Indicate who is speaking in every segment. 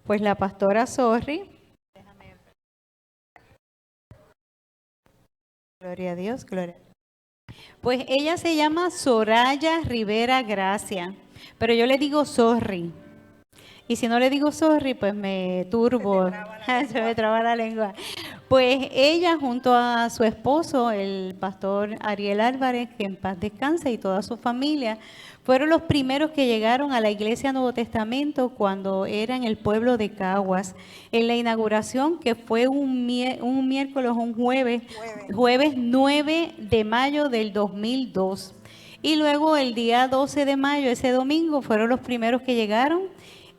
Speaker 1: Pues la pastora Sorry, gloria a Dios, gloria. Pues ella se llama Soraya Rivera Gracia, pero yo le digo Sorry. Y si no le digo sorry, pues me turbo, se me traba la lengua. Pues ella junto a su esposo, el pastor Ariel Álvarez, que en paz descanse, y toda su familia, fueron los primeros que llegaron a la Iglesia Nuevo Testamento cuando era en el pueblo de Caguas, en la inauguración que fue un miércoles, un jueves 9 de mayo del 2002. Y luego el día 12 de mayo, ese domingo, fueron los primeros que llegaron,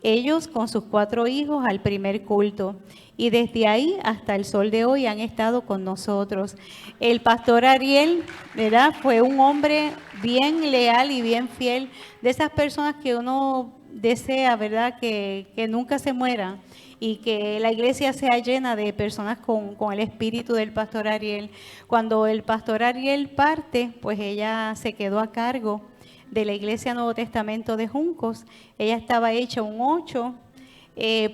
Speaker 1: ellos con sus 4 hijos, al primer culto. Y desde ahí hasta el sol de hoy han estado con nosotros. El pastor Ariel, ¿verdad? Fue un hombre bien leal y bien fiel, de esas personas que uno desea, ¿verdad? Que nunca se mueran y que la iglesia sea llena de personas con el espíritu del pastor Ariel. Cuando el pastor Ariel parte, pues ella se quedó a cargo de la Iglesia Nuevo Testamento de Juncos. Ella estaba hecha un 8.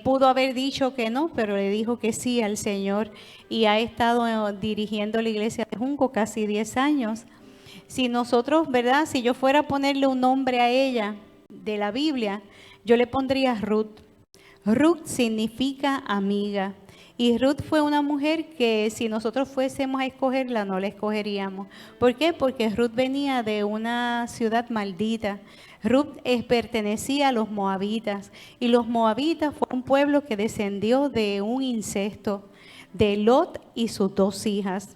Speaker 1: Pudo haber dicho que no, pero le dijo que sí al Señor y ha estado dirigiendo la iglesia de Juncos casi 10 años. Si nosotros, ¿verdad? Si yo fuera a ponerle un nombre a ella de la Biblia, yo le pondría Ruth. Ruth significa amiga. Y Ruth fue una mujer que si nosotros fuésemos a escogerla, no la escogeríamos. ¿Por qué? Porque Ruth venía de una ciudad maldita. Ruth pertenecía a los moabitas. Y los moabitas fue un pueblo que descendió de un incesto de Lot y sus 2 hijas.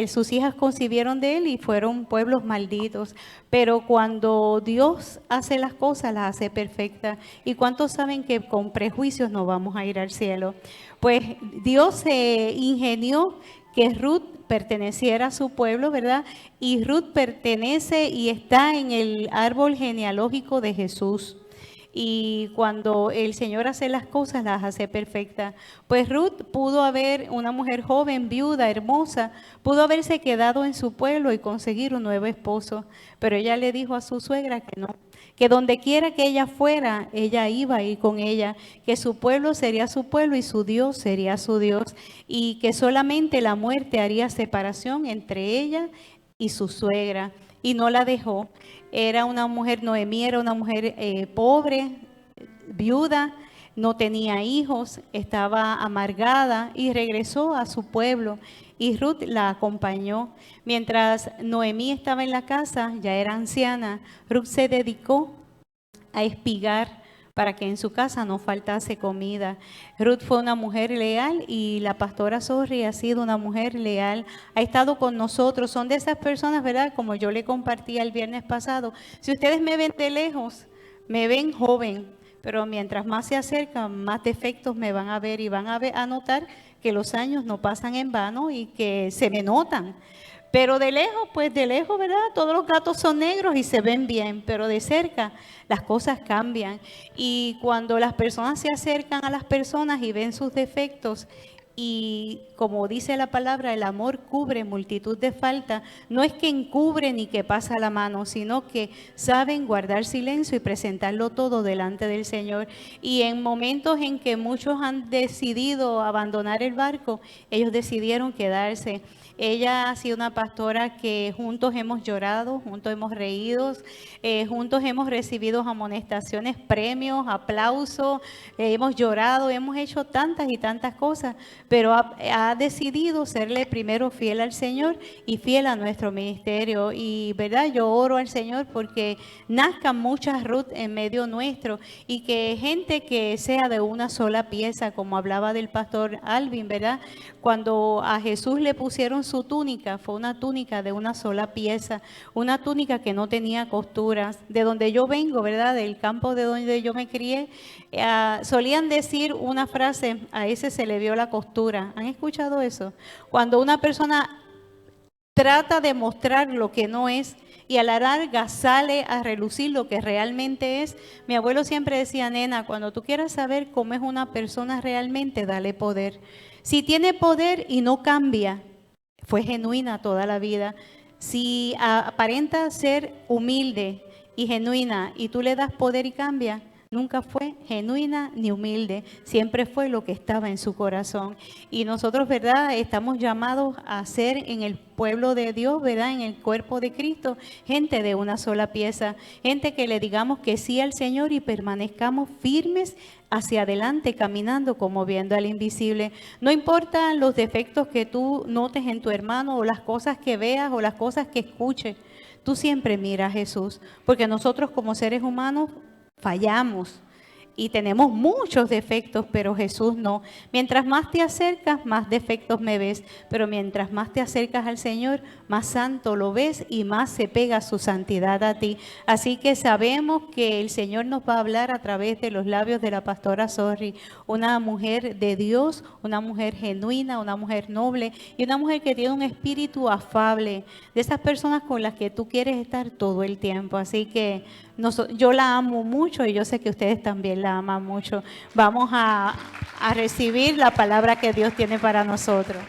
Speaker 1: Sus hijas concibieron de él y fueron pueblos malditos. Pero cuando Dios hace las cosas, las hace perfectas. ¿Y cuántos saben que con prejuicios no vamos a ir al cielo? Pues Dios se ingenió que Ruth perteneciera a su pueblo, ¿verdad? Y Ruth pertenece y está en el árbol genealógico de Jesús. Y cuando el Señor hace las cosas, las hace perfectas. Pues Ruth pudo haber, una mujer joven, viuda, hermosa, pudo haberse quedado en su pueblo y conseguir un nuevo esposo. Pero ella le dijo a su suegra que no, que donde quiera que ella fuera, ella iba a ir con ella, que su pueblo sería su pueblo y su Dios sería su Dios, y que solamente la muerte haría separación entre ella y su suegra. Y no la dejó. Era una mujer, Noemí era una mujer pobre, viuda, no tenía hijos, estaba amargada y regresó a su pueblo. Y Ruth la acompañó. Mientras Noemí estaba en la casa, ya era anciana, Ruth se dedicó a espigar para que en su casa no faltase comida. Ruth fue una mujer leal y la pastora Sorry ha sido una mujer leal, ha estado con nosotros. Son de esas personas, ¿verdad? Como yo le compartí el viernes pasado. Si ustedes me ven de lejos, me ven joven, pero mientras más se acercan, más defectos me van a ver y van a notar que los años no pasan en vano y que se me notan. Pero de lejos, pues de lejos, ¿verdad? Todos los gatos son negros y se ven bien, pero de cerca las cosas cambian. Y cuando las personas se acercan a las personas y ven sus defectos, y como dice la palabra, el amor cubre multitud de faltas, no es que encubre ni que pasa la mano, sino que saben guardar silencio y presentarlo todo delante del Señor. Y en momentos en que muchos han decidido abandonar el barco, ellos decidieron quedarse. Ella ha sido una pastora que juntos hemos llorado, juntos hemos reído, juntos hemos recibido amonestaciones, premios, aplausos, hemos llorado, hemos hecho tantas y tantas cosas, pero ha decidido serle primero fiel al Señor y fiel a nuestro ministerio. Y verdad, yo oro al Señor porque nazcan muchas Ruth en medio nuestro y que gente que sea de una sola pieza, como hablaba del pastor Alvin, ¿verdad? Cuando a Jesús le pusieron su túnica, fue una túnica de una sola pieza, una túnica que no tenía costuras. De donde yo vengo, ¿verdad? Del campo de donde yo me crié, solían decir una frase: a ese se le vio la costura. ¿Han escuchado eso? Cuando una persona trata de mostrar lo que no es y a la larga sale a relucir lo que realmente es. Mi abuelo siempre decía: nena, cuando tú quieras saber cómo es una persona realmente, dale poder. Si tiene poder y no cambia, fue genuina toda la vida. Si aparenta ser humilde y genuina y tú le das poder y cambia, nunca fue genuina ni humilde, siempre fue lo que estaba en su corazón. Y nosotros, ¿verdad?, estamos llamados a ser en el pueblo de Dios, ¿verdad?, en el cuerpo de Cristo, gente de una sola pieza, gente que le digamos que sí al Señor y permanezcamos firmes hacia adelante, caminando como viendo al invisible. No importan los defectos que tú notes en tu hermano o las cosas que veas o las cosas que escuches, tú siempre mira a Jesús, porque nosotros como seres humanos fallamos y tenemos muchos defectos, pero Jesús no. Mientras más te acercas, más defectos me ves, pero mientras más te acercas al Señor, más santo lo ves y más se pega su santidad a ti. Así que sabemos que el Señor nos va a hablar a través de los labios de la pastora Sorry, una mujer de Dios, una mujer genuina, una mujer noble y una mujer que tiene un espíritu afable, de esas personas con las que tú quieres estar todo el tiempo. Así que yo la amo mucho y yo sé que ustedes también la aman mucho. Vamos a recibir la palabra que Dios tiene para nosotros.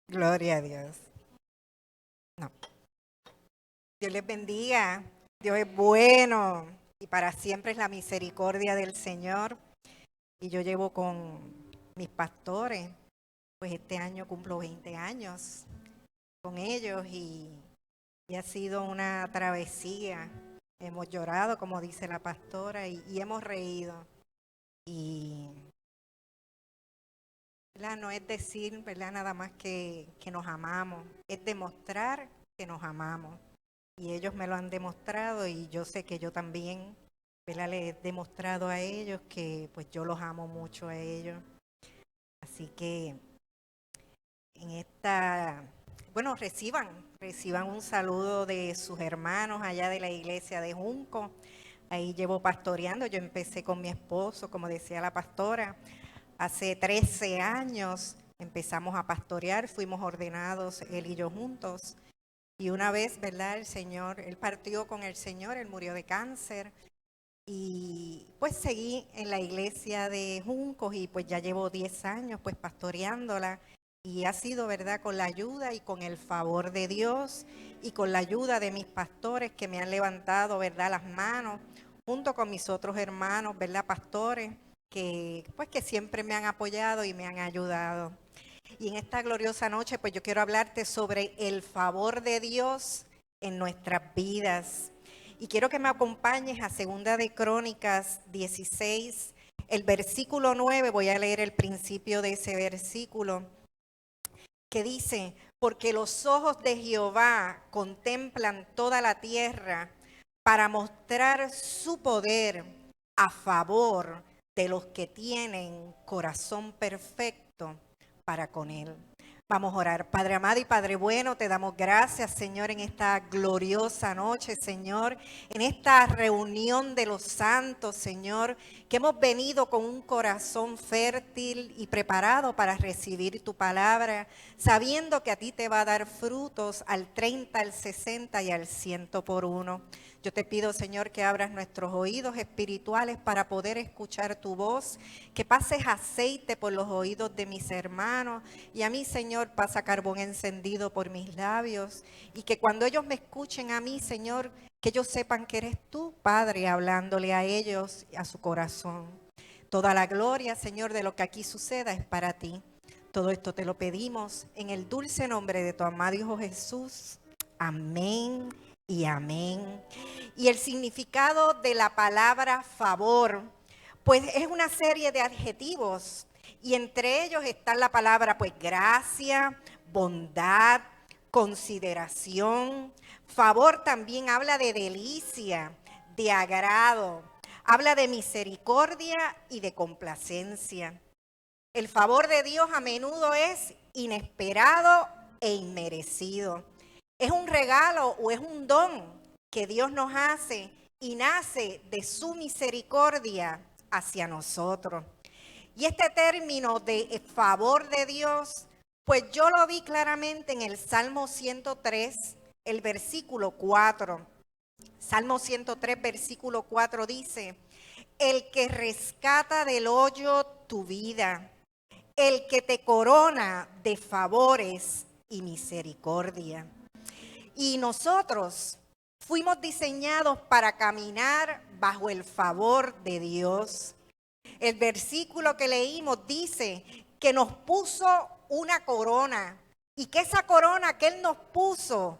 Speaker 2: Gloria a Dios. No. Dios les bendiga. Dios es bueno y para siempre es la misericordia del Señor. Y yo llevo con mis pastores, pues este año cumplo 20 años con ellos y ha sido una travesía. Hemos llorado, como dice la pastora, y hemos reído. Y ¿verdad? No es decir, ¿verdad?, nada más que nos amamos, es demostrar que nos amamos. Y ellos me lo han demostrado y yo sé que yo también, ¿verdad?, les he demostrado a ellos que pues yo los amo mucho a ellos. Así que en esta, bueno, reciban un saludo de sus hermanos allá de la iglesia de Junco. Ahí llevo pastoreando, yo empecé con mi esposo, como decía la pastora, hace 13 años empezamos a pastorear, fuimos ordenados él y yo juntos. Y una vez, ¿verdad?, el Señor, él partió con el Señor, él murió de cáncer. Y pues seguí en la iglesia de Juncos y pues ya llevo 10 años pues pastoreándola. Y ha sido, ¿verdad?, con la ayuda y con el favor de Dios y con la ayuda de mis pastores que me han levantado, ¿verdad?, las manos, junto con mis otros hermanos, ¿verdad?, pastores, que pues que siempre me han apoyado y me han ayudado. Y en esta gloriosa noche, pues yo quiero hablarte sobre el favor de Dios en nuestras vidas. Y quiero que me acompañes a 2 de Crónicas 16, el versículo 9, voy a leer el principio de ese versículo, que dice: porque los ojos de Jehová contemplan toda la tierra para mostrar su poder a favor de los que tienen corazón perfecto para con él. Vamos a orar. Padre amado y Padre bueno, te damos gracias, Señor, en esta gloriosa noche, Señor, en esta reunión de los santos, Señor, que hemos venido con un corazón fértil y preparado para recibir tu palabra, sabiendo que a ti te va a dar frutos al 30, al 60 y al 100 por uno. Yo te pido, Señor, que abras nuestros oídos espirituales para poder escuchar tu voz, que pases aceite por los oídos de mis hermanos y a mí, Señor, pasa carbón encendido por mis labios y que cuando ellos me escuchen a mí, Señor, que ellos sepan que eres tú, Padre, hablándole a ellos, a su corazón. Toda la gloria, Señor, de lo que aquí suceda es para ti. Todo esto te lo pedimos en el dulce nombre de tu amado Hijo Jesús. Amén y amén. Y el significado de la palabra favor, pues es una serie de adjetivos y entre ellos está la palabra pues gracia, bondad, consideración. Favor también habla de delicia, de agrado, habla de misericordia y de complacencia. El favor de Dios a menudo es inesperado e inmerecido. Es un regalo o es un don que Dios nos hace y nace de su misericordia hacia nosotros. Y este término de favor de Dios, pues yo lo vi claramente en el Salmo 103, el versículo 4. Salmo 103, versículo 4 dice: el que rescata del hoyo tu vida, el que te corona de favores y misericordia. Y nosotros fuimos diseñados para caminar bajo el favor de Dios. El versículo que leímos dice que nos puso una corona y que esa corona que Él nos puso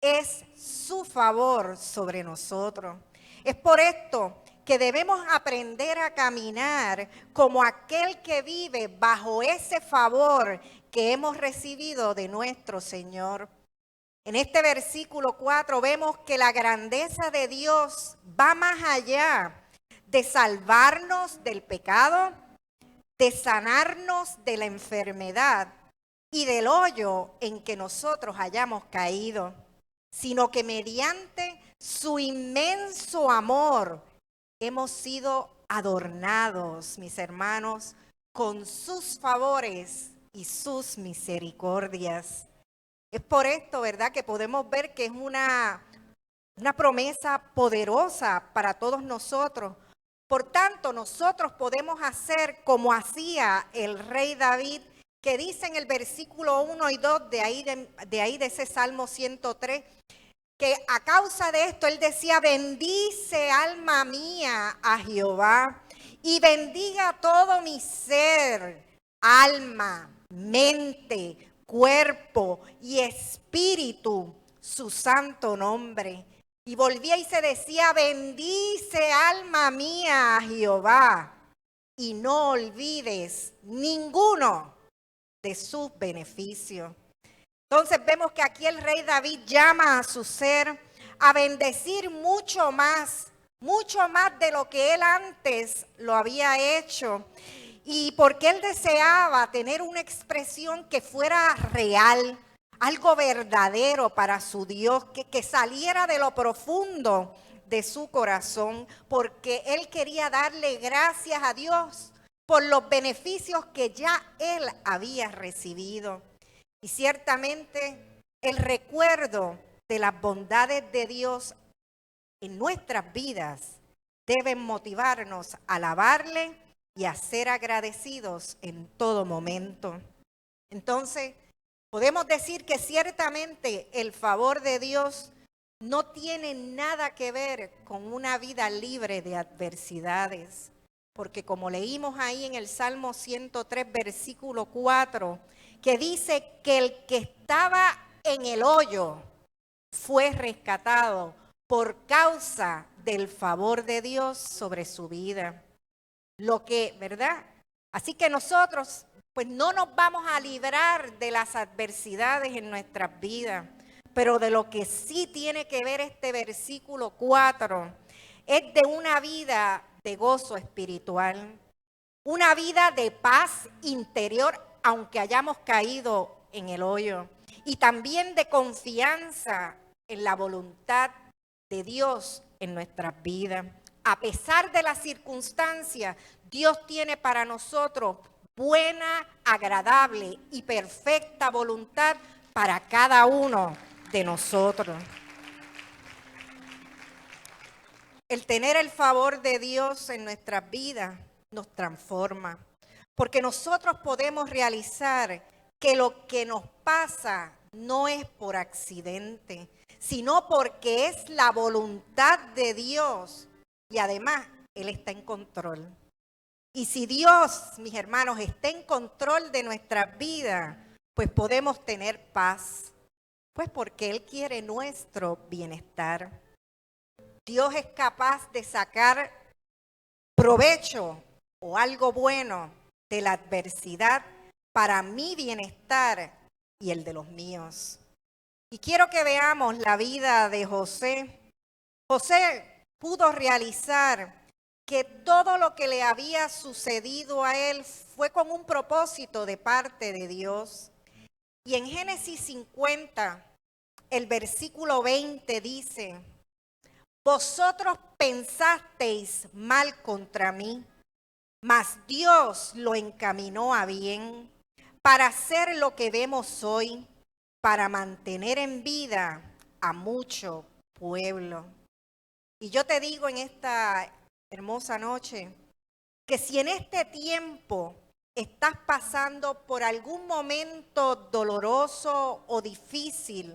Speaker 2: es su favor sobre nosotros. Es por esto que debemos aprender a caminar como aquel que vive bajo ese favor que hemos recibido de nuestro Señor. En este versículo 4 vemos que la grandeza de Dios va más allá de salvarnos del pecado, de sanarnos de la enfermedad y del hoyo en que nosotros hayamos caído, sino que mediante su inmenso amor hemos sido adornados, mis hermanos, con sus favores y sus misericordias. Es por esto, ¿verdad?, que podemos ver que es una promesa poderosa para todos nosotros. Por tanto, nosotros podemos hacer como hacía el rey David, que dice en el versículo 1 y 2 de ahí de ese Salmo 103, que a causa de esto él decía: bendice alma mía a Jehová y bendiga todo mi ser, alma, mente, cuerpo y espíritu, su santo nombre. Y volvía y se decía: bendice alma mía a Jehová y no olvides ninguno de sus beneficios. Entonces vemos que aquí el rey David llama a su ser a bendecir mucho más de lo que él antes lo había hecho. Y porque él deseaba tener una expresión que fuera real, algo verdadero para su Dios, que saliera de lo profundo de su corazón, porque él quería darle gracias a Dios por los beneficios que ya él había recibido. Y ciertamente el recuerdo de las bondades de Dios en nuestras vidas deben motivarnos a alabarle y a ser agradecidos en todo momento. Entonces, podemos decir que ciertamente el favor de Dios no tiene nada que ver con una vida libre de adversidades, porque como leímos ahí en el Salmo 103, versículo 4, que dice que el que estaba en el hoyo fue rescatado por causa del favor de Dios sobre su vida. Lo que, ¿verdad? Así que nosotros, pues no nos vamos a librar de las adversidades en nuestras vidas, pero de lo que sí tiene que ver este versículo 4 es de una vida de gozo espiritual, una vida de paz interior, aunque hayamos caído en el hoyo, y también de confianza en la voluntad de Dios en nuestras vidas. A pesar de las circunstancias, Dios tiene para nosotros buena, agradable y perfecta voluntad para cada uno de nosotros. El tener el favor de Dios en nuestras vidas nos transforma, porque nosotros podemos realizar que lo que nos pasa no es por accidente, sino porque es la voluntad de Dios y además Él está en control. Y si Dios, mis hermanos, está en control de nuestras vidas, pues podemos tener paz, pues porque Él quiere nuestro bienestar. Dios es capaz de sacar provecho o algo bueno de la adversidad para mi bienestar y el de los míos. Y quiero que veamos la vida de José. José pudo realizar que todo lo que le había sucedido a él fue con un propósito de parte de Dios. Y en Génesis 50, el versículo 20 dice: vosotros pensasteis mal contra mí, mas Dios lo encaminó a bien para hacer lo que vemos hoy, para mantener en vida a mucho pueblo. Y yo te digo en esta hermosa noche que si en este tiempo estás pasando por algún momento doloroso o difícil,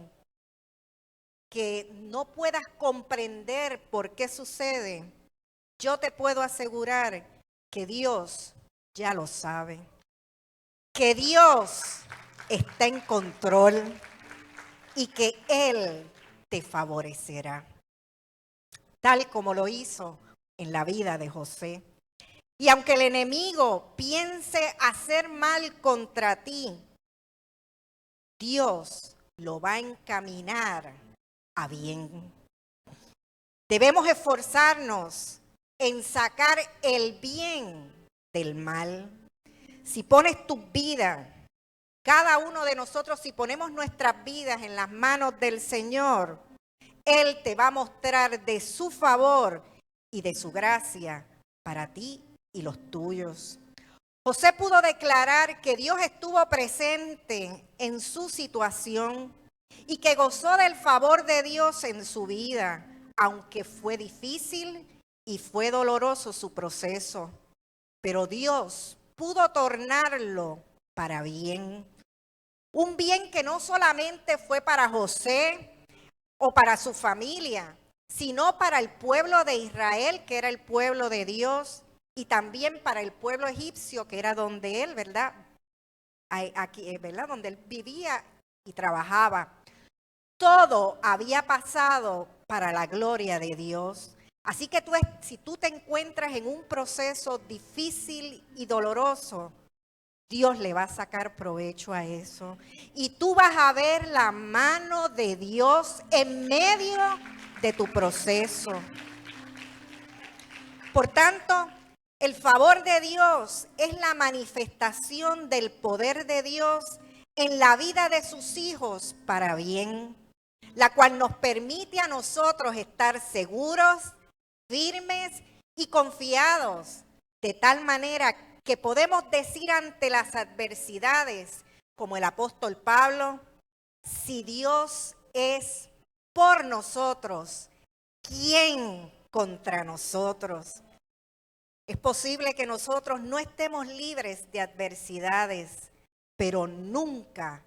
Speaker 2: que no puedas comprender por qué sucede, yo te puedo asegurar que Dios ya lo sabe, que Dios está en control y que Él te favorecerá, tal como lo hizo en la vida de José. Y aunque el enemigo piense hacer mal contra ti, Dios lo va a encaminar a bien. Debemos esforzarnos en sacar el bien del mal. Si pones tu vida, cada uno de nosotros, si ponemos nuestras vidas en las manos del Señor, Él te va a mostrar de su favor y de su gracia para ti y los tuyos. José pudo declarar que Dios estuvo presente en su situación y que gozó del favor de Dios en su vida, aunque fue difícil y fue doloroso su proceso. Pero Dios pudo tornarlo para bien. Un bien que no solamente fue para José o para su familia, sino para el pueblo de Israel, que era el pueblo de Dios, y también para el pueblo egipcio, que era donde él, ¿verdad? Aquí, ¿verdad? Donde él vivía y trabajaba. Todo había pasado para la gloria de Dios. Así que si tú te encuentras en un proceso difícil y doloroso, Dios le va a sacar provecho a eso. Y tú vas a ver la mano de Dios en medio de tu proceso. Por tanto, el favor de Dios es la manifestación del poder de Dios en la vida de sus hijos para bien, la cual nos permite a nosotros estar seguros, firmes y confiados, de tal manera que podemos decir ante las adversidades, como el apóstol Pablo, si Dios es por nosotros, ¿quién contra nosotros? Es posible que nosotros no estemos libres de adversidades, pero nunca,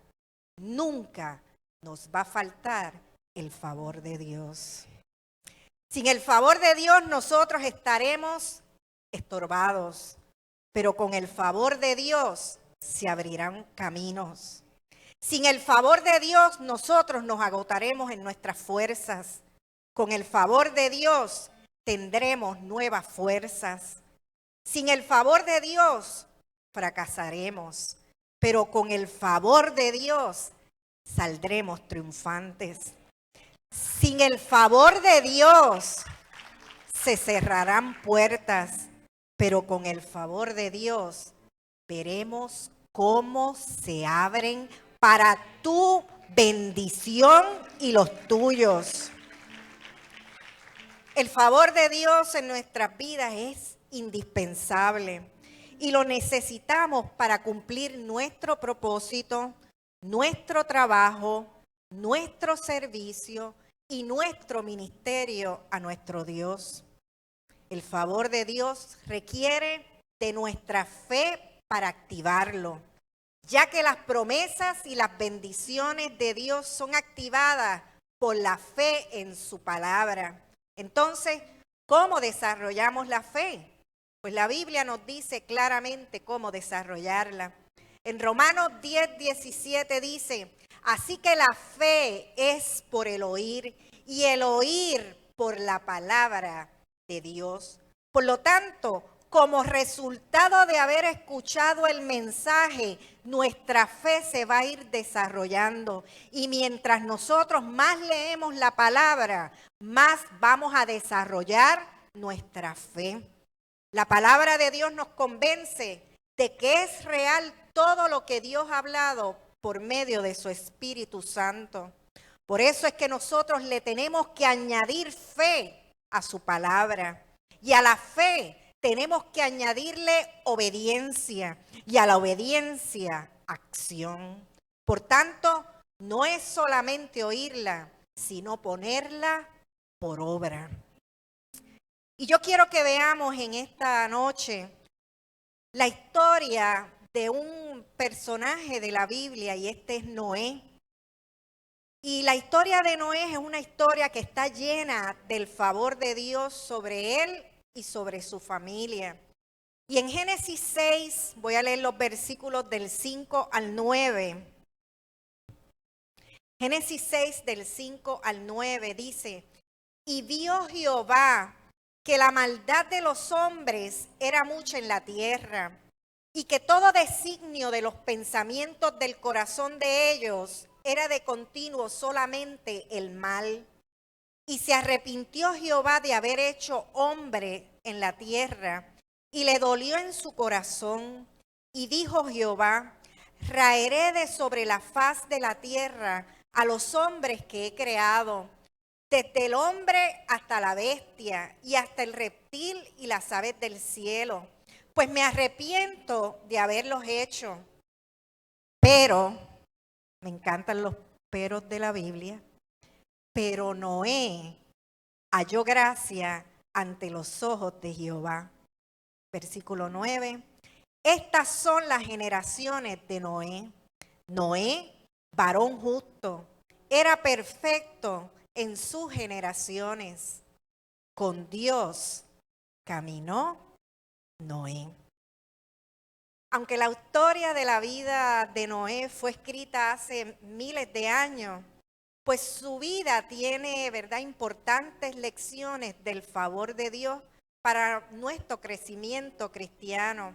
Speaker 2: nunca nos va a faltar el favor de Dios. Sin el favor de Dios nosotros estaremos estorbados, pero con el favor de Dios se abrirán caminos. Sin el favor de Dios nosotros nos agotaremos en nuestras fuerzas. Con el favor de Dios tendremos nuevas fuerzas. Sin el favor de Dios fracasaremos, pero con el favor de Dios saldremos triunfantes. Sin el favor de Dios se cerrarán puertas, pero con el favor de Dios veremos cómo se abren para tu bendición y los tuyos. El favor de Dios en nuestras vidas es indispensable y lo necesitamos para cumplir nuestro propósito, nuestro trabajo, nuestro servicio y nuestro ministerio a nuestro Dios. El favor de Dios requiere de nuestra fe para activarlo, ya que las promesas y las bendiciones de Dios son activadas por la fe en su palabra. Entonces, ¿cómo desarrollamos la fe? Pues la Biblia nos dice claramente cómo desarrollarla. En Romanos 10:17 dice, así que la fe es por el oír y el oír por la palabra de Dios. Por lo tanto, como resultado de haber escuchado el mensaje, nuestra fe se va a ir desarrollando. Y mientras nosotros más leemos la palabra, más vamos a desarrollar nuestra fe. La palabra de Dios nos convence de que es real todo lo que Dios ha hablado por medio de su Espíritu Santo. Por eso es que nosotros le tenemos que añadir fe a su palabra. Y a la fe tenemos que añadirle obediencia. Y a la obediencia, acción. Por tanto, no es solamente oírla, sino ponerla por obra. Y yo quiero que veamos en esta noche la historia de un personaje de la Biblia, y este es Noé. Y la historia de Noé es una historia que está llena del favor de Dios sobre él y sobre su familia. Y en Génesis 6, voy a leer los versículos del 5 al 9. Génesis 6 del 5 al 9 dice: y vio Jehová que la maldad de los hombres era mucha en la tierra, y que todo designio de los pensamientos del corazón de ellos era de continuo solamente el mal. Y se arrepintió Jehová de haber hecho hombre en la tierra, y le dolió en su corazón. Y dijo Jehová: raeré de sobre la faz de la tierra a los hombres que he creado, desde el hombre hasta la bestia, y hasta el reptil y las aves del cielo, pues me arrepiento de haberlos hecho. Pero, me encantan los peros de la Biblia, pero Noé halló gracia ante los ojos de Jehová. Versículo 9. Estas son las generaciones de Noé. Noé, varón justo, era perfecto en sus generaciones. Con Dios caminó Noé. Aunque la historia de la vida de Noé fue escrita hace miles de años, pues su vida tiene, ¿verdad?, importantes lecciones del favor de Dios para nuestro crecimiento cristiano.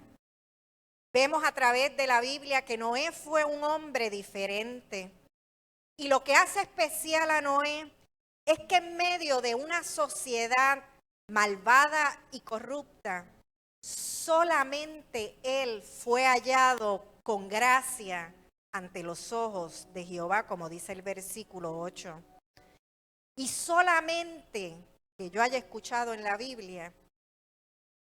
Speaker 2: Vemos a través de la Biblia que Noé fue un hombre diferente. Y lo que hace especial a Noé es que en medio de una sociedad malvada y corrupta, solamente él fue hallado con gracia ante los ojos de Jehová, como dice el versículo 8. Y solamente, que yo haya escuchado en la Biblia,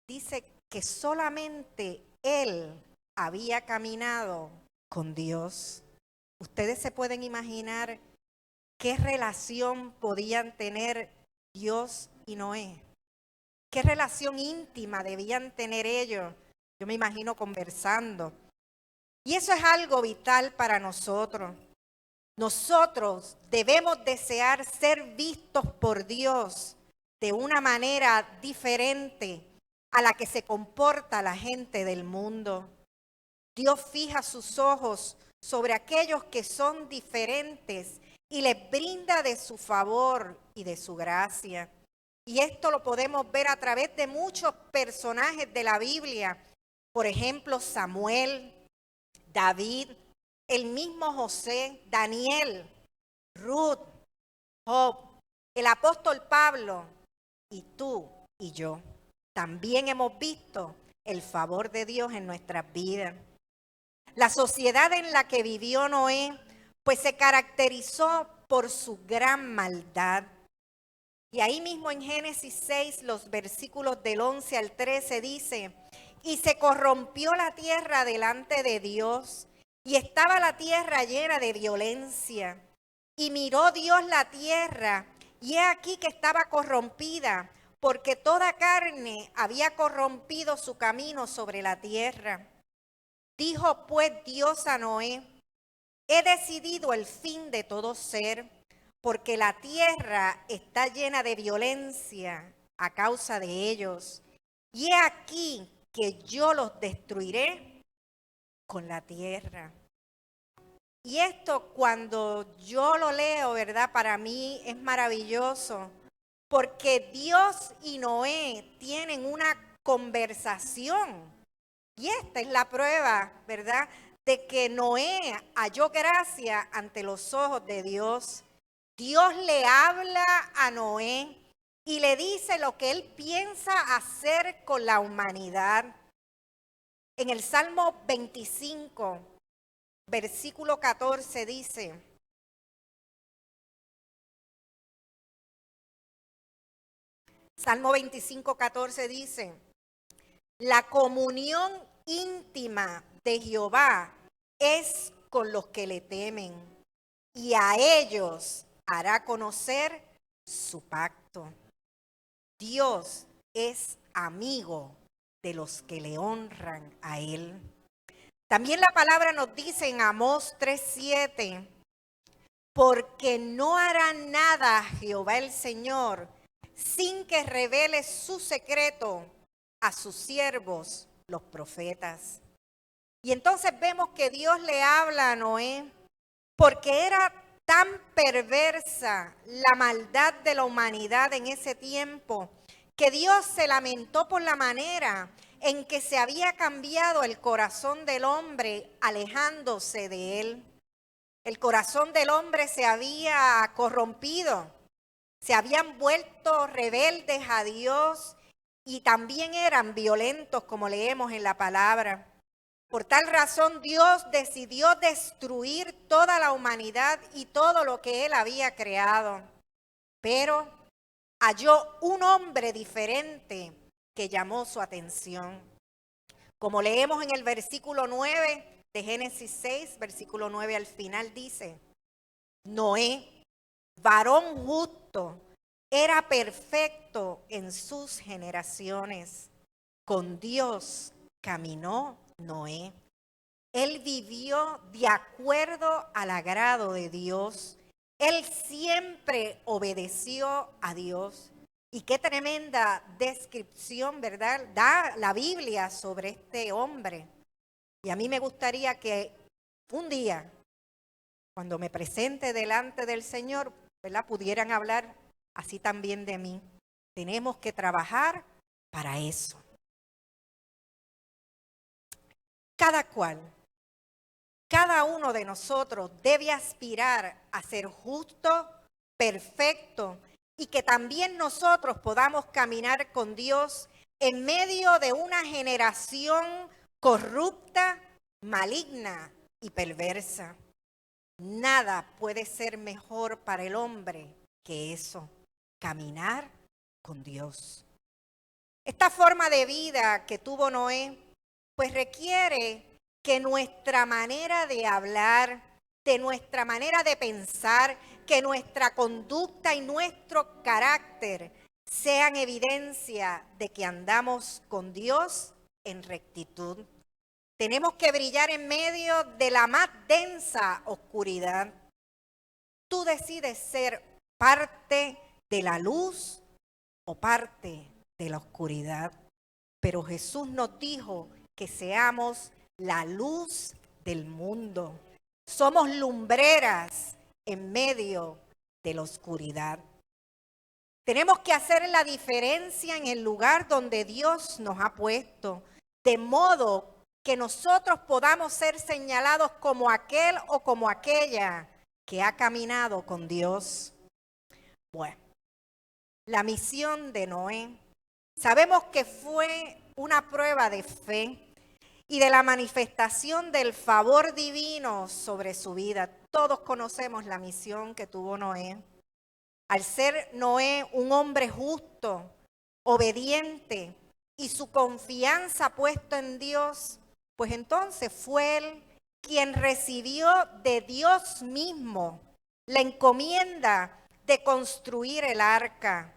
Speaker 2: dice que solamente él había caminado con Dios. Ustedes se pueden imaginar qué relación podían tener Dios y Noé. ¿Qué relación íntima debían tener ellos? Yo me imagino conversando. Y eso es algo vital para nosotros. Nosotros debemos desear ser vistos por Dios de una manera diferente a la que se comporta la gente del mundo. Dios fija sus ojos sobre aquellos que son diferentes y les brinda de su favor y de su gracia. Y esto lo podemos ver a través de muchos personajes de la Biblia. Por ejemplo, Samuel, David, el mismo José, Daniel, Ruth, Job, el apóstol Pablo y tú y yo. También hemos visto el favor de Dios en nuestras vidas. La sociedad en la que vivió Noé, pues se caracterizó por su gran maldad. Y ahí mismo en Génesis 6, los versículos del 11 al 13 dice: y se corrompió la tierra delante de Dios, y estaba la tierra llena de violencia. Y miró Dios la tierra, y he aquí que estaba corrompida, porque toda carne había corrompido su camino sobre la tierra. Dijo pues Dios a Noé: he decidido el fin de todo ser, porque la tierra está llena de violencia a causa de ellos. Y he aquí que yo los destruiré con la tierra. Y esto, cuando yo lo leo, ¿verdad?, para mí es maravilloso, porque Dios y Noé tienen una conversación. Y esta es la prueba, ¿verdad?, de que Noé halló gracia ante los ojos de Dios. Dios le habla a Noé y le dice lo que él piensa hacer con la humanidad. En el Salmo 25, versículo 14 dice: Salmo 25, 14 dice: la comunión íntima de Jehová es con los que le temen, y a ellos hará conocer su pacto. Dios es amigo de los que le honran a él. También la palabra nos dice en Amós 3:7: porque no hará nada Jehová el Señor sin que revele su secreto a sus siervos, los profetas. Y entonces vemos que Dios le habla a Noé, porque era tan perversa la maldad de la humanidad en ese tiempo, que Dios se lamentó por la manera en que se había cambiado el corazón del hombre alejándose de él. El corazón del hombre se había corrompido, se habían vuelto rebeldes a Dios y también eran violentos, como leemos en la palabra. Por tal razón Dios decidió destruir toda la humanidad y todo lo que Él había creado. Pero halló un hombre diferente que llamó su atención. Como leemos en el versículo 9 de Génesis 6, versículo 9 al final dice: Noé, varón justo, era perfecto en sus generaciones. Con Dios caminó Noé. Él vivió de acuerdo al agrado de Dios. Él siempre obedeció a Dios. Y qué tremenda descripción, ¿verdad?, da la Biblia sobre este hombre. Y a mí me gustaría que un día, cuando me presente delante del Señor, ¿verdad?, pudieran hablar así también de mí. Tenemos que trabajar para eso. Cada cual, cada uno de nosotros debe aspirar a ser justo, perfecto, y que también nosotros podamos caminar con Dios en medio de una generación corrupta, maligna y perversa. Nada puede ser mejor para el hombre que eso, caminar con Dios. Esta forma de vida que tuvo Noé, pues requiere que nuestra manera de hablar, de nuestra manera de pensar, que nuestra conducta y nuestro carácter sean evidencia de que andamos con Dios en rectitud. Tenemos que brillar en medio de la más densa oscuridad. Tú decides ser parte de la luz o parte de la oscuridad. Pero Jesús nos dijo que seamos la luz del mundo. Somos lumbreras en medio de la oscuridad. Tenemos que hacer la diferencia en el lugar donde Dios nos ha puesto, de modo que nosotros podamos ser señalados como aquel o como aquella que ha caminado con Dios. Bueno, la misión de Noé, sabemos que fue una prueba de fe y de la manifestación del favor divino sobre su vida. Todos conocemos la misión que tuvo Noé. Al ser Noé un hombre justo, obediente y su confianza puesta en Dios, pues entonces fue él quien recibió de Dios mismo la encomienda de construir el arca,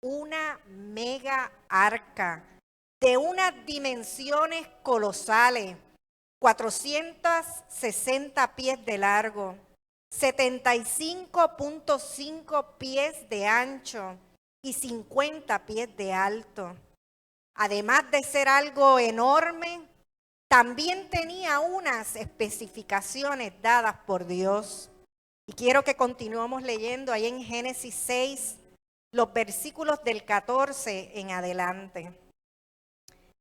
Speaker 2: una mega arca de unas dimensiones colosales, 460 pies de largo, 75.5 pies de ancho y 50 pies de alto. Además de ser algo enorme, también tenía unas especificaciones dadas por Dios. Y quiero que continuemos leyendo ahí en Génesis 6, los versículos del 14 en adelante.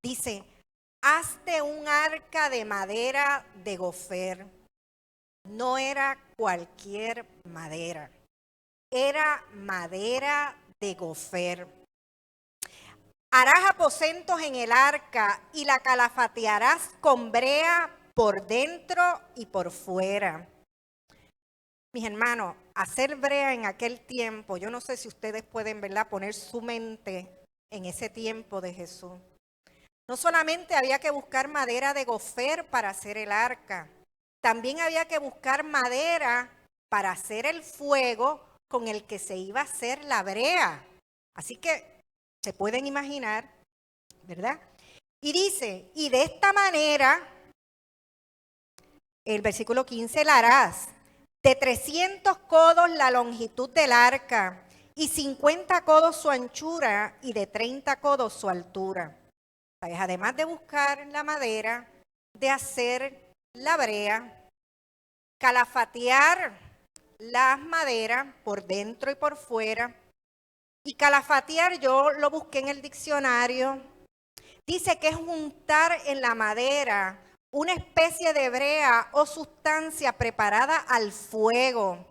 Speaker 2: Dice: hazte un arca de madera de gofer. No era cualquier madera, era madera de gofer. Harás aposentos en el arca y la calafatearás con brea por dentro y por fuera. Mis hermanos, hacer brea en aquel tiempo, yo no sé si ustedes pueden, ¿verdad?, poner su mente en ese tiempo de Jesús. No solamente había que buscar madera de gofer para hacer el arca, también había que buscar madera para hacer el fuego con el que se iba a hacer la brea. Así que se pueden imaginar, ¿verdad? Y dice: y de esta manera, el versículo 15, la harás De 300 codos la longitud del arca, y 50 codos su anchura, y de 30 codos su altura. Además de buscar la madera, de hacer la brea, calafatear las maderas por dentro y por fuera. Y calafatear, yo lo busqué en el diccionario, dice que es untar en la madera una especie de brea o sustancia preparada al fuego.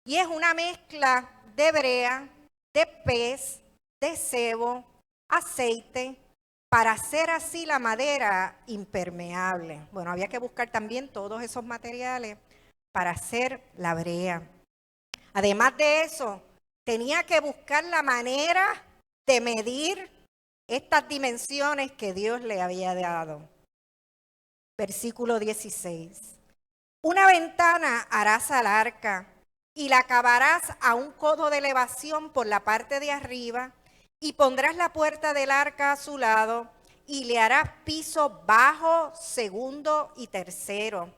Speaker 2: Y es una mezcla de brea, de pez, de sebo, aceite, para hacer así la madera impermeable. Bueno, había que buscar también todos esos materiales para hacer la brea. Además de eso, tenía que buscar la manera de medir estas dimensiones que Dios le había dado. Versículo 16. Una ventana harás al arca y la acabarás a un codo de elevación por la parte de arriba, y pondrás la puerta del arca a su lado y le harás piso bajo, segundo y tercero.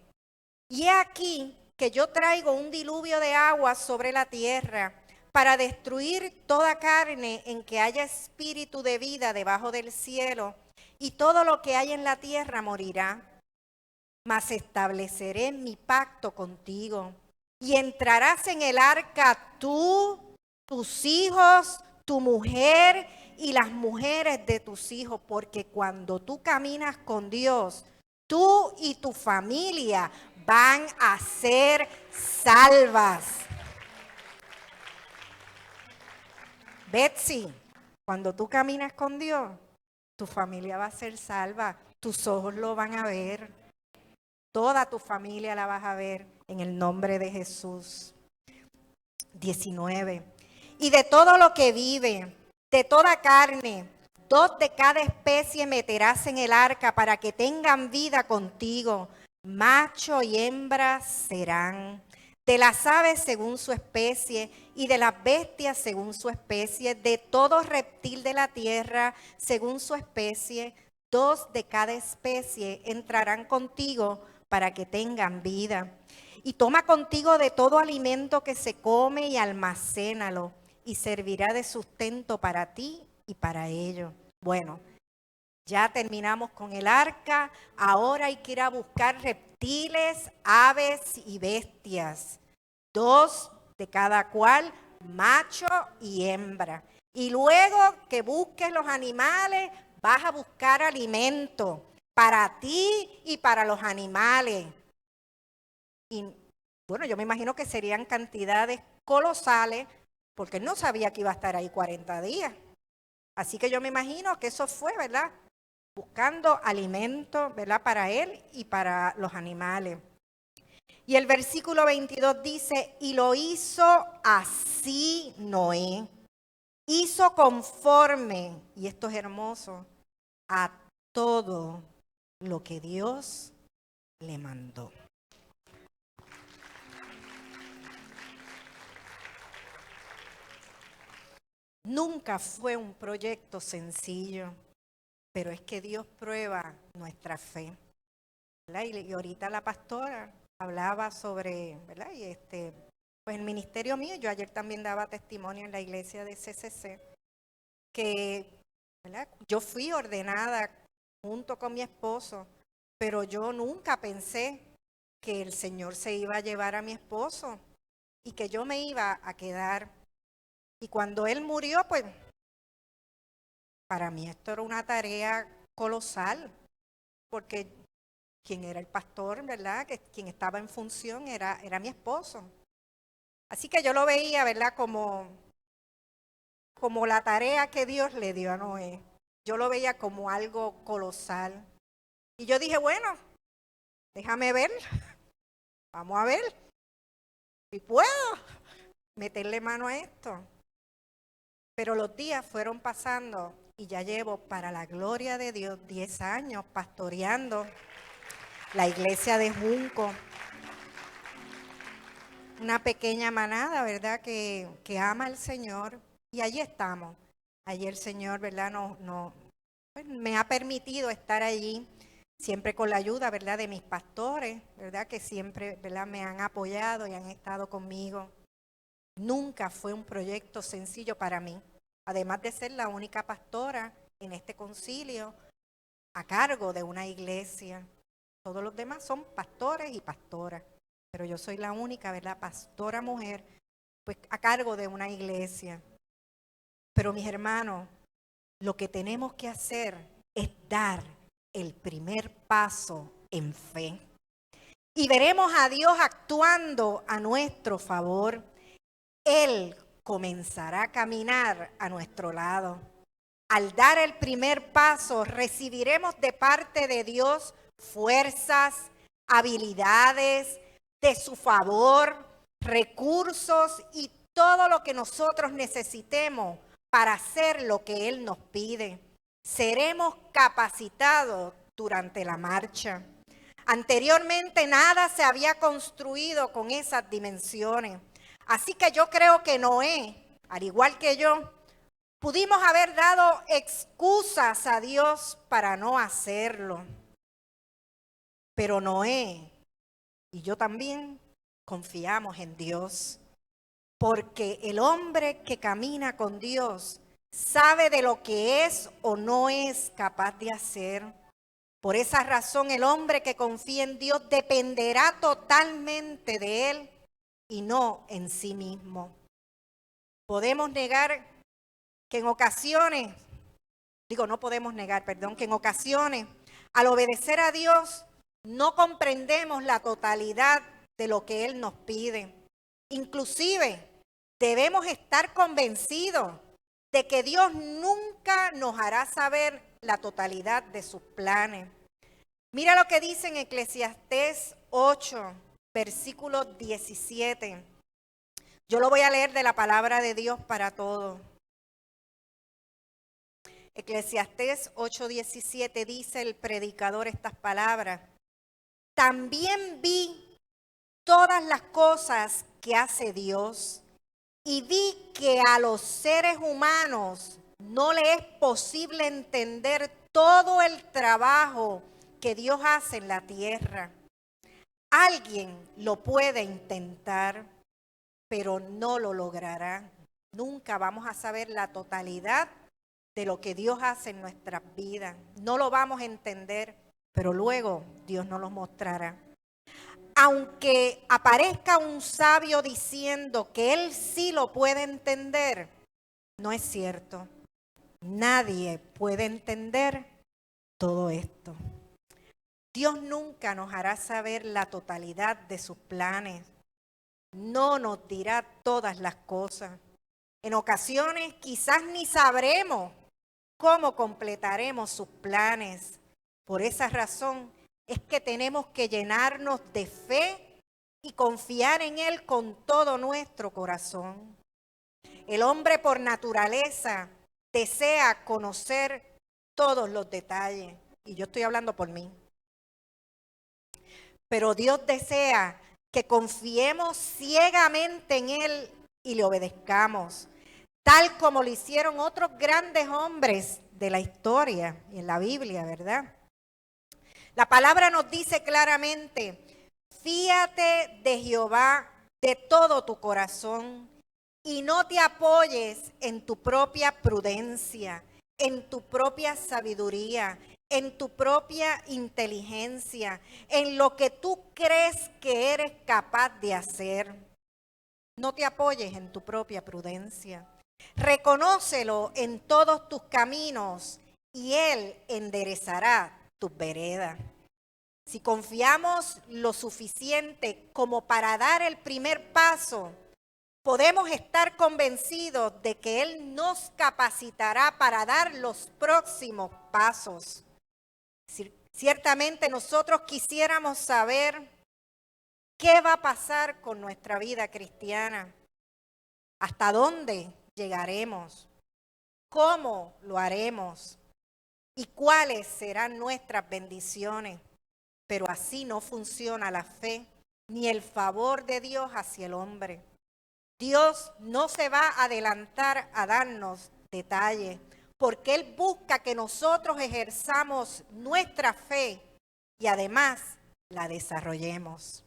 Speaker 2: Y he aquí que yo traigo un diluvio de agua sobre la tierra para destruir toda carne en que haya espíritu de vida debajo del cielo, y todo lo que hay en la tierra morirá. Mas estableceré mi pacto contigo, y entrarás en el arca tú, tus hijos, tu mujer y las mujeres de tus hijos, porque cuando tú caminas con Dios, tú y tu familia van a ser salvas. Betsy, cuando tú caminas con Dios, tu familia va a ser salva, tus ojos lo van a ver, toda tu familia la vas a ver en el nombre de Jesús. 19. Y de todo lo que vive, de toda carne, 2 de cada especie meterás en el arca para que tengan vida contigo. Macho y hembra serán. De las aves según su especie, y de las bestias según su especie, de todo reptil de la tierra según su especie, 2 de cada especie entrarán contigo para que tengan vida. Y toma contigo de todo alimento que se come y almacénalo, y servirá de sustento para ti y para ellos. Bueno, ya terminamos con el arca. Ahora hay que ir a buscar reptiles, aves y bestias. 2 de cada cual, macho y hembra. Y luego que busques los animales, vas a buscar alimento para ti y para los animales. Y bueno, yo me imagino que serían cantidades colosales, porque él no sabía que iba a estar ahí 40 días. Así que yo me imagino que eso fue, ¿verdad? Buscando alimento, ¿verdad? Para él y para los animales. Y el versículo 22 dice, y lo hizo así Noé. Hizo conforme, y esto es hermoso, a todo lo que Dios le mandó. Nunca fue un proyecto sencillo, pero es que Dios prueba nuestra fe, ¿verdad? Y ahorita la pastora hablaba sobre, ¿verdad? Y pues el ministerio mío, yo ayer también daba testimonio en la iglesia de CCC, que, ¿verdad? Yo fui ordenada junto con mi esposo, pero yo nunca pensé que el Señor se iba a llevar a mi esposo y que yo me iba a quedar. Y cuando él murió, pues para mí esto era una tarea colosal, porque quien era el pastor, ¿verdad? Que quien estaba en función era mi esposo. Así que yo lo veía, ¿verdad? Como la tarea que Dios le dio a Noé. Yo lo veía como algo colosal. Y yo dije, bueno, déjame ver, vamos a ver si puedo meterle mano a esto. Pero los días fueron pasando y ya llevo, para la gloria de Dios, 10 años pastoreando la iglesia de Junco. Una pequeña manada, ¿verdad? Que ama al Señor. Y allí estamos. Allí el Señor, ¿verdad? Pues me ha permitido estar allí. siempre con la ayuda, ¿verdad?, de mis pastores, ¿verdad?, que siempre, ¿verdad?, me han apoyado y han estado conmigo. Nunca fue un proyecto sencillo para mí, además de ser la única pastora en este concilio a cargo de una iglesia. Todos los demás son pastores y pastoras, pero yo soy la única, ¿verdad?, pastora mujer, pues a cargo de una iglesia. Pero mis hermanos, lo que tenemos que hacer es dar el primer paso en fe. Y veremos a Dios actuando a nuestro favor. Él comenzará a caminar a nuestro lado. Al dar el primer paso, recibiremos de parte de Dios fuerzas, habilidades, de su favor, recursos y todo lo que nosotros necesitemos para hacer lo que Él nos pide. Seremos capacitados durante la marcha. Anteriormente nada se había construido con esas dimensiones. Así que yo creo que Noé, al igual que yo, pudimos haber dado excusas a Dios para no hacerlo. Pero Noé y yo también confiamos en Dios. Porque el hombre que camina con Dios sabe de lo que es o no es capaz de hacer. Por esa razón, el hombre que confía en Dios dependerá totalmente de Él y no en sí mismo. Podemos negar que en ocasiones, que en ocasiones, al obedecer a Dios, no comprendemos la totalidad de lo que Él nos pide. Inclusive, debemos estar convencidos de que Dios nunca nos hará saber la totalidad de sus planes. Mira lo que dice en Eclesiastés 8, versículo 17. Yo lo voy a leer de la palabra de Dios para todos. Eclesiastés 8:17 dice el predicador estas palabras. También vi todas las cosas que hace Dios y vi que a los seres humanos no le es posible entender todo el trabajo que Dios hace en la tierra. Alguien lo puede intentar, pero no lo logrará. Nunca vamos a saber la totalidad de lo que Dios hace en nuestras vidas. No lo vamos a entender, pero luego Dios nos lo mostrará. Aunque aparezca un sabio diciendo que él sí lo puede entender, no es cierto. Nadie puede entender todo esto. Dios nunca nos hará saber la totalidad de sus planes. No nos dirá todas las cosas. En ocasiones quizás ni sabremos cómo completaremos sus planes. Por esa razón es que tenemos que llenarnos de fe y confiar en Él con todo nuestro corazón. El hombre por naturaleza desea conocer todos los detalles, y yo estoy hablando por mí. Pero Dios desea que confiemos ciegamente en Él y le obedezcamos, tal como lo hicieron otros grandes hombres de la historia y en la Biblia, ¿verdad? La palabra nos dice claramente, fíate de Jehová de todo tu corazón y no te apoyes en tu propia prudencia, en tu propia sabiduría, en tu propia inteligencia, en lo que tú crees que eres capaz de hacer. No te apoyes en tu propia prudencia. Reconócelo en todos tus caminos y Él enderezará tus veredas. Si confiamos lo suficiente como para dar el primer paso, podemos estar convencidos de que Él nos capacitará para dar los próximos pasos. Ciertamente nosotros quisiéramos saber qué va a pasar con nuestra vida cristiana, hasta dónde llegaremos, cómo lo haremos y cuáles serán nuestras bendiciones. Pero así no funciona la fe ni el favor de Dios hacia el hombre. Dios no se va a adelantar a darnos detalles, porque Él busca que nosotros ejerzamos nuestra fe y además la desarrollemos.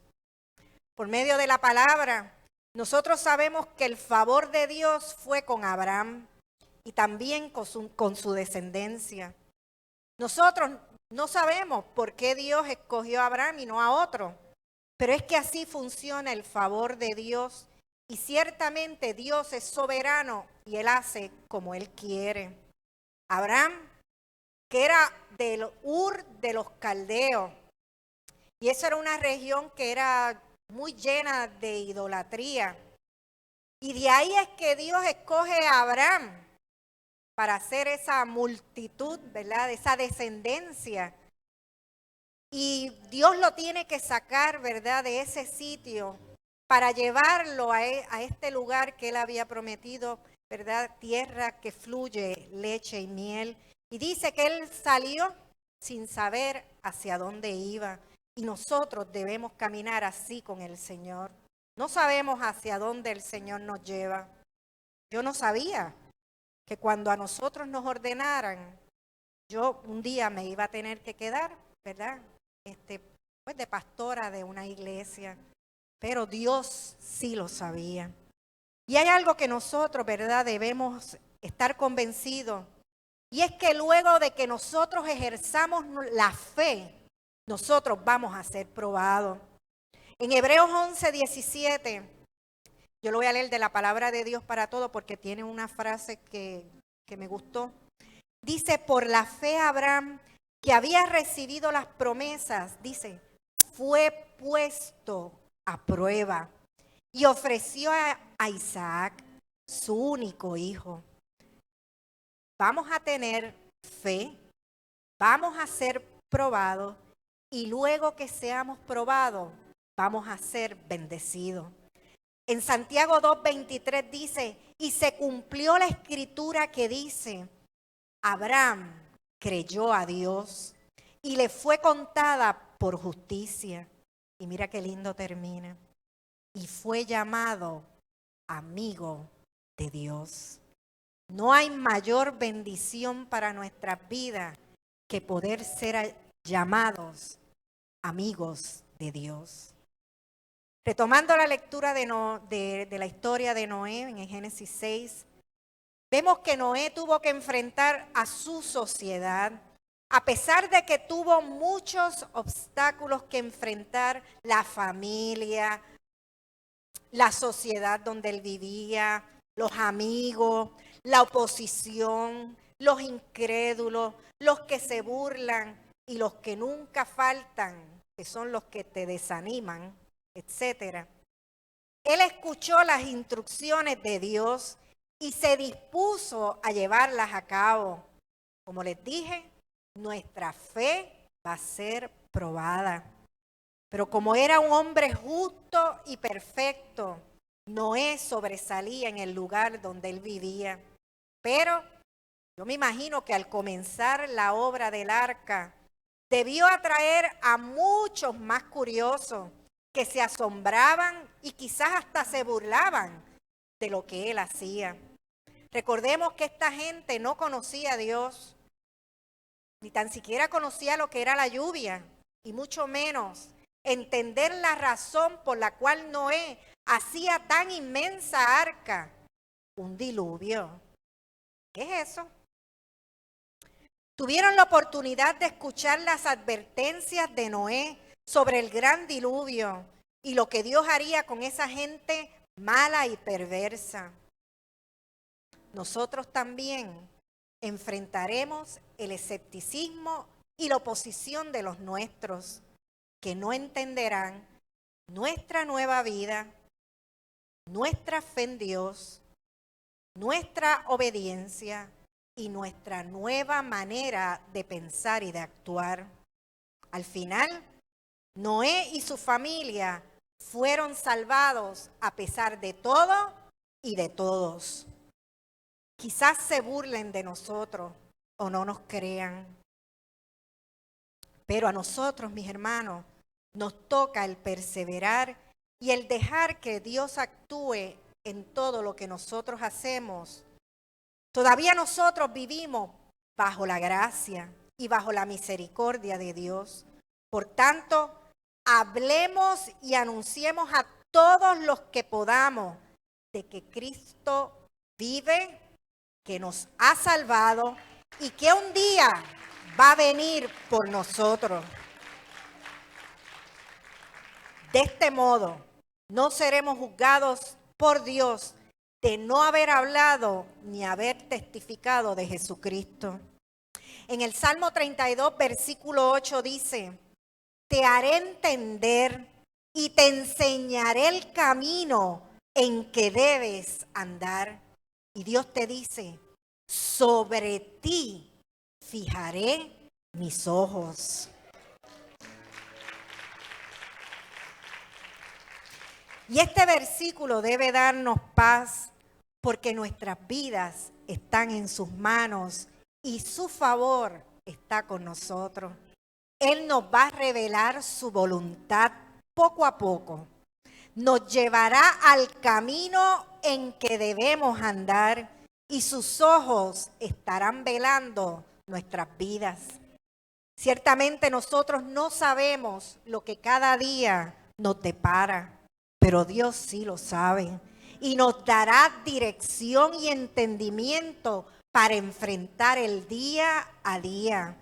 Speaker 2: Por medio de la palabra, nosotros sabemos que el favor de Dios fue con Abraham y también con su descendencia. Nosotros no sabemos por qué Dios escogió a Abraham y no a otro, pero es que así funciona el favor de Dios y ciertamente Dios es soberano y Él hace como Él quiere. Abraham, que era del Ur de los Caldeos, y esa era una región que era muy llena de idolatría. Y de ahí es que Dios escoge a Abraham para hacer esa multitud, ¿verdad? Esa descendencia. Y Dios lo tiene que sacar, ¿verdad? De ese sitio para llevarlo a este lugar que Él había prometido, ¿verdad? Tierra que fluye leche y miel. Y dice que Él salió sin saber hacia dónde iba. Y nosotros debemos caminar así con el Señor. No sabemos hacia dónde el Señor nos lleva. Yo no sabía que cuando a nosotros nos ordenaran, yo un día me iba a tener que quedar, ¿verdad? Pues de pastora de una iglesia. Pero Dios sí lo sabía. Y hay algo que nosotros, ¿verdad?, debemos estar convencidos. Y es que luego de que nosotros ejerzamos la fe, nosotros vamos a ser probados. En Hebreos 11:17, yo lo voy a leer de la palabra de Dios para todo porque tiene una frase que me gustó. Dice, por la fe Abraham, que había recibido las promesas, dice, fue puesto a prueba y ofreció a Isaac, su único hijo. Vamos a tener fe, vamos a ser probados y luego que seamos probados, vamos a ser bendecidos. En Santiago 2:23 dice, y se cumplió la escritura que dice, Abraham creyó a Dios y le fue contada por justicia. Y mira qué lindo termina. Y fue llamado amigo de Dios. No hay mayor bendición para nuestras vidas que poder ser llamados amigos de Dios. Retomando la lectura de la historia de Noé en Génesis 6, vemos que Noé tuvo que enfrentar a su sociedad, a pesar de que tuvo muchos obstáculos que enfrentar, la familia, la sociedad donde él vivía, los amigos, la oposición, los incrédulos, los que se burlan y los que nunca faltan, que son los que te desaniman, etc. Él escuchó las instrucciones de Dios y se dispuso a llevarlas a cabo. Como les dije, nuestra fe va a ser probada. Pero como era un hombre justo y perfecto, Noé sobresalía en el lugar donde él vivía. Pero yo me imagino que al comenzar la obra del arca, debió atraer a muchos más curiosos que se asombraban y quizás hasta se burlaban de lo que él hacía. Recordemos que esta gente no conocía a Dios, ni tan siquiera conocía lo que era la lluvia, y mucho menos entender la razón por la cual Noé hacía tan inmensa arca, un diluvio. ¿Qué es eso? Tuvieron la oportunidad de escuchar las advertencias de Noé sobre el gran diluvio y lo que Dios haría con esa gente mala y perversa. Nosotros también enfrentaremos el escepticismo y la oposición de los nuestros, que no entenderán nuestra nueva vida, nuestra fe en Dios, nuestra obediencia y nuestra nueva manera de pensar y de actuar. Al final, Noé y su familia fueron salvados a pesar de todo y de todos. Quizás se burlen de nosotros o no nos crean. Pero a nosotros, mis hermanos, nos toca el perseverar y el dejar que Dios actúe en todo lo que nosotros hacemos. Todavía nosotros vivimos bajo la gracia y bajo la misericordia de Dios. Por tanto, hablemos y anunciemos a todos los que podamos de que Cristo vive, que nos ha salvado y que un día va a venir por nosotros. De este modo, no seremos juzgados por Dios de no haber hablado ni haber testificado de Jesucristo. En el Salmo 32, versículo 8 dice: te haré entender y te enseñaré el camino en que debes andar. Y Dios te dice: sobre ti fijaré mis ojos. Y este versículo debe darnos paz porque nuestras vidas están en sus manos y su favor está con nosotros. Él nos va a revelar su voluntad poco a poco. Nos llevará al camino en que debemos andar y sus ojos estarán velando nuestras vidas. Ciertamente nosotros no sabemos lo que cada día nos depara, pero Dios sí lo sabe y nos dará dirección y entendimiento para enfrentar el día a día.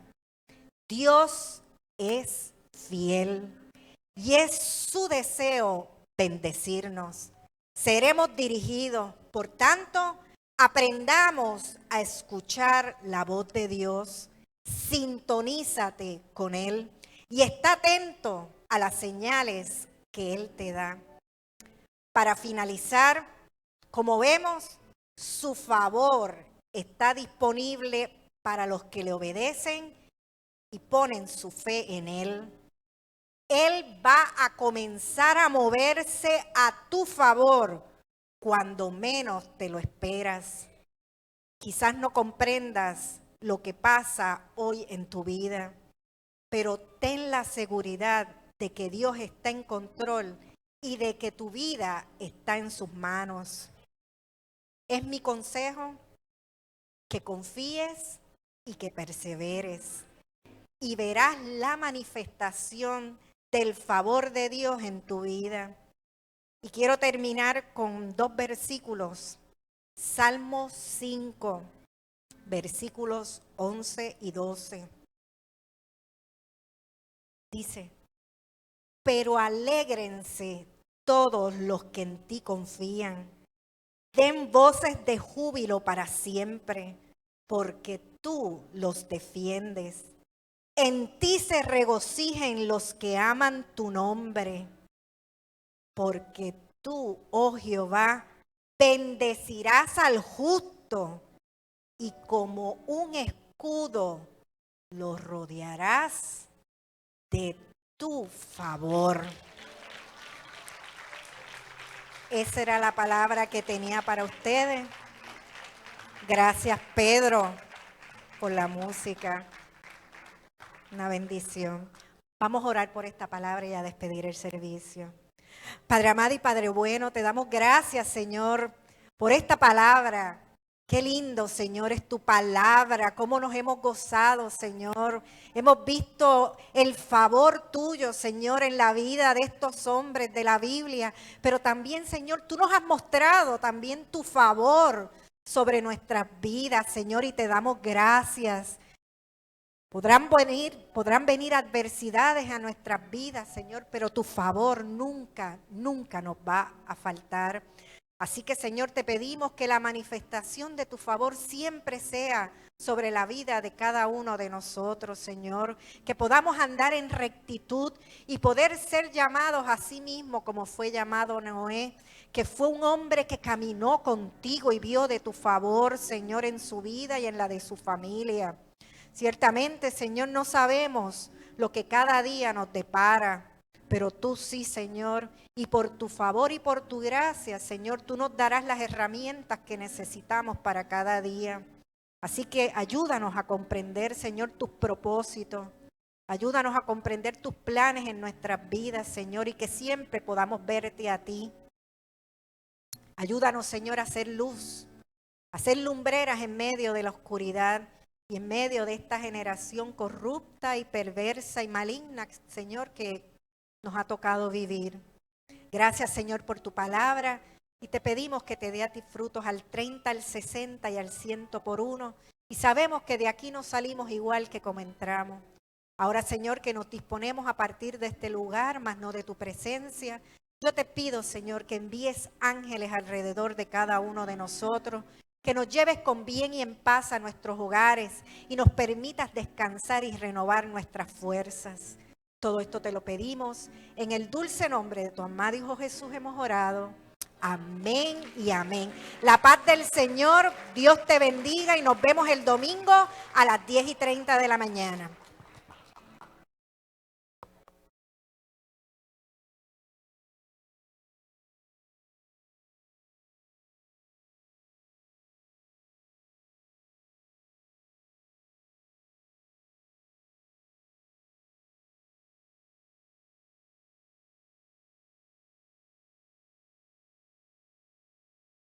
Speaker 2: Dios es fiel y es su deseo bendecirnos. Seremos dirigidos, por tanto, aprendamos a escuchar la voz de Dios. Sintonízate con Él y está atento a las señales que Él te da. Para finalizar, como vemos, su favor está disponible para los que le obedecen y ponen su fe en Él. Él va a comenzar a moverse a tu favor cuando menos te lo esperas. Quizás no comprendas lo que pasa hoy en tu vida, pero ten la seguridad de que Dios está en control y de que tu vida está en sus manos. Es mi consejo que confíes y que perseveres y verás la manifestación del favor de Dios en tu vida. Y quiero terminar con 2 versículos. Salmo 5, versículos 11 y 12. Dice: pero alégrense todos los que en ti confían. Den voces de júbilo para siempre, porque tú los defiendes. En ti se regocijen los que aman tu nombre, porque tú, oh Jehová, bendecirás al justo y como un escudo lo rodearás de tu favor. Esa era la palabra que tenía para ustedes. Gracias, Pedro, por la música. Una bendición. Vamos a orar por esta palabra y a despedir el servicio. Padre amado y Padre bueno, te damos gracias, Señor, por esta palabra. Qué lindo, Señor, es tu palabra, cómo nos hemos gozado, Señor. Hemos visto el favor tuyo, Señor, en la vida de estos hombres de la Biblia. Pero también, Señor, tú nos has mostrado también tu favor sobre nuestras vidas, Señor, y te damos gracias. Podrán venir adversidades a nuestras vidas, Señor, pero tu favor nunca, nunca nos va a faltar. Así que, Señor, te pedimos que la manifestación de tu favor siempre sea sobre la vida de cada uno de nosotros, Señor. Que podamos andar en rectitud y poder ser llamados a sí mismo como fue llamado Noé, que fue un hombre que caminó contigo y vio de tu favor, Señor, en su vida y en la de su familia. Ciertamente, Señor, no sabemos lo que cada día nos depara, pero tú sí, Señor, y por tu favor y por tu gracia, Señor, tú nos darás las herramientas que necesitamos para cada día. Así que ayúdanos a comprender, Señor, tus propósitos. Ayúdanos a comprender tus planes en nuestras vidas, Señor, y que siempre podamos verte a ti. Ayúdanos, Señor, a hacer luz, a ser lumbreras en medio de la oscuridad. y en medio de esta generación corrupta y perversa y maligna, Señor, que nos ha tocado vivir. Gracias, Señor, por tu palabra, y te pedimos que te dé a ti frutos al 30, al 60 y al 100 por uno, y sabemos que de aquí no salimos igual que como entramos. Ahora, Señor, que nos disponemos a partir de este lugar, mas no de tu presencia, yo te pido, Señor, que envíes ángeles alrededor de cada uno de nosotros, que nos lleves con bien y en paz a nuestros hogares y nos permitas descansar y renovar nuestras fuerzas. Todo esto te lo pedimos en el dulce nombre de tu amado Hijo Jesús hemos orado. Amén y amén. La paz del Señor, Dios te bendiga y nos vemos el domingo a las 10:30 de la mañana.